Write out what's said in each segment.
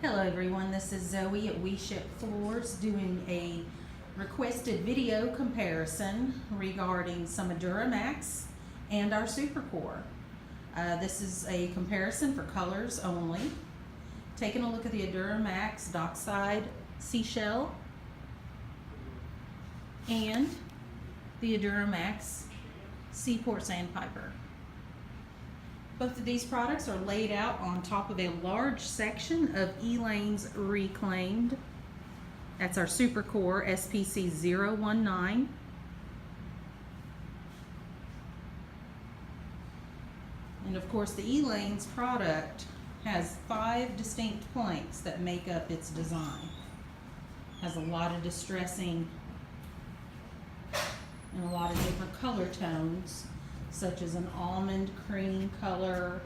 Hello everyone, this is Zoe at WeShipFloors doing a requested video comparison regarding some Adura Max and our Supercore. This is a comparison for colors only. Taking a look at the Adura Max Dockside Seashell and the Adura Max Seaport Sandpiper. Both of these products are laid out on top of a large section of E-Lanes reclaimed. That's our Supercore SPC 019. And of course the E-Lanes product has 5 distinct planks that make up its design. Has a lot of distressing and a lot of different color tones, such as an almond cream color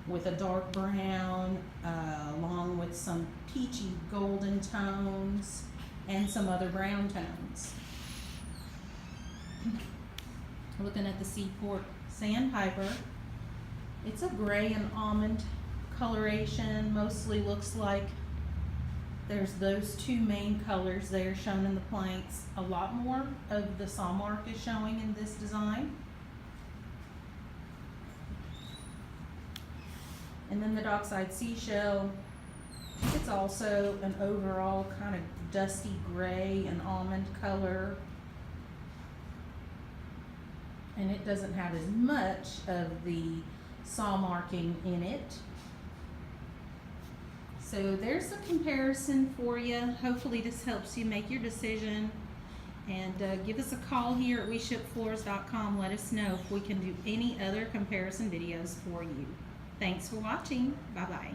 with a dark brown, along with some peachy golden tones and some other brown tones. Looking at the Seaport Sandpiper, it's a gray and almond coloration. Mostly looks like there's those 2 main colors there shown in the planks. A lot more of the saw mark is showing in this design. And then the Dockside Seashell, it's also an overall kind of dusty gray and almond color. And it doesn't have as much of the saw marking in it. So there's a comparison for you. Hopefully this helps you make your decision. And give us a call here at WeShipFloors.com. Let us know if we can do any other comparison videos for you. Thanks for watching. Bye-bye.